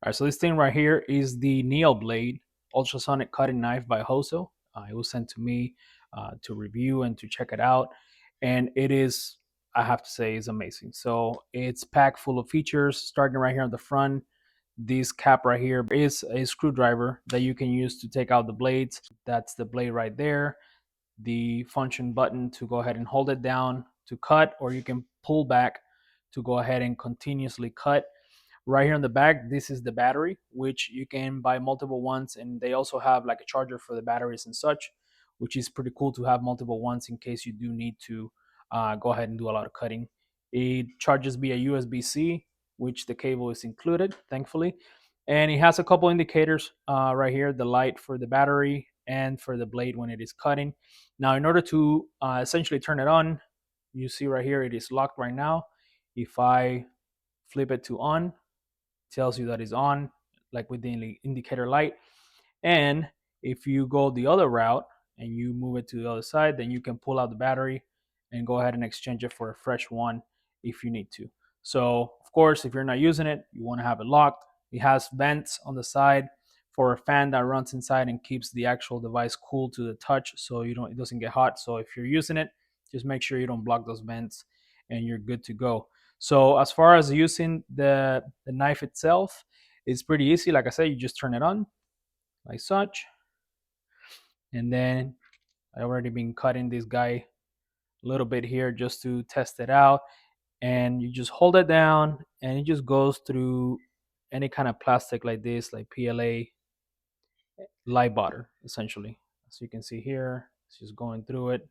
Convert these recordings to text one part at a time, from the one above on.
All right, so this thing right here is the NeoBlade Ultrasonic Cutting Knife by HOZO. It was sent to me to review and to check it out, and it is, I have to say, is amazing. So it's packed full of features, starting right here on the front. This cap right here is a screwdriver that you can use to take out the blades. That's the blade right there. The function button to go ahead and hold it down to cut, or you can pull back to go ahead and continuously cut. Right here on the back, this is the battery, which you can buy multiple ones, and they also have like a charger for the batteries and such, which is pretty cool to have multiple ones in case you do need to go ahead and do a lot of cutting. It charges via USB-C, which the cable is included, thankfully, and it has a couple indicators right here: the light for the battery and for the blade when it is cutting. Now, in order to essentially turn it on, you see right here it is locked right now. If I flip it to on, tells you that it's on, like with the indicator light. And if you go the other route and you move it to the other side, then you can pull out the battery and go ahead and exchange it for a fresh one if you need to. So of course, if you're not using it, you want to have it locked. It has vents on the side for a fan that runs inside and keeps the actual device cool to the touch, so it doesn't get hot. So if you're using it, just make sure you don't block those vents and you're good to go. So as far as using the knife itself, it's pretty easy. Like I said, you just turn it on like such, and then I already been cutting this guy a little bit here just to test it out, and you just hold it down and it just goes through any kind of plastic like this, like PLA light butter essentially. As you can see here, it's just going through it.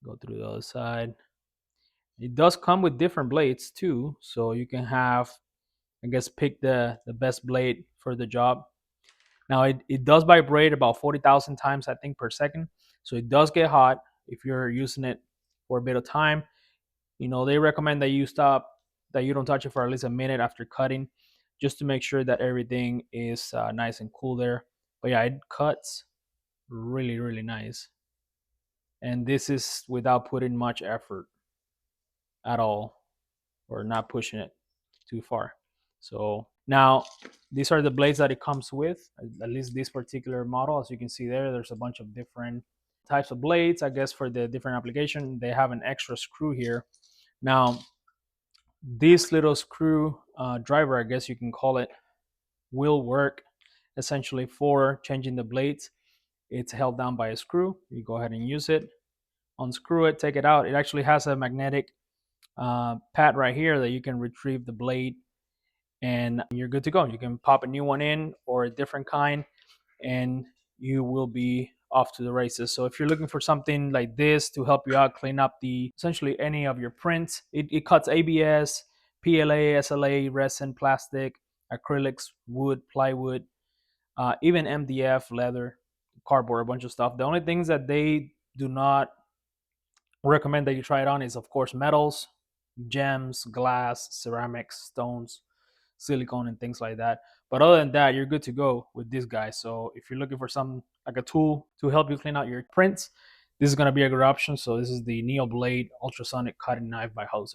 Go through the other side. It does come with different blades too, so you can have, I guess, pick the best blade for the job. Now it does vibrate about 40,000 times, I think, per second. So it does get hot if you're using it for a bit of time. They recommend that you don't touch it for at least a minute after cutting, just to make sure that everything is nice and cool there. But yeah, it cuts really, really nice. And this is without putting much effort at all, or not pushing it too far. So now these are the blades that it comes with, at least this particular model. As you can see there's a bunch of different types of blades. I guess for the different application, they have an extra screw here. Now this little screw driver, I guess you can call it, will work essentially for changing the blades. It's held down by a screw. You go ahead and use it, unscrew it, take it out. It actually has a magnetic pad right here that you can retrieve the blade, and you're good to go. You can pop a new one in or a different kind, and you will be off to the races. So if you're looking for something like this to help you out, clean up essentially any of your prints, it cuts ABS, PLA, SLA, resin, plastic, acrylics, wood, plywood, even MDF, leather, cardboard, a bunch of stuff. The only things that they do not recommend that you try it on is, of course, metals, gems, glass, ceramics, stones, silicone, and things like that. But other than that, you're good to go with this guy. So if you're looking for some like a tool to help you clean out your prints, this is going to be a good option. So this is the NeoBlade Ultrasonic Cutting Knife by HOZO.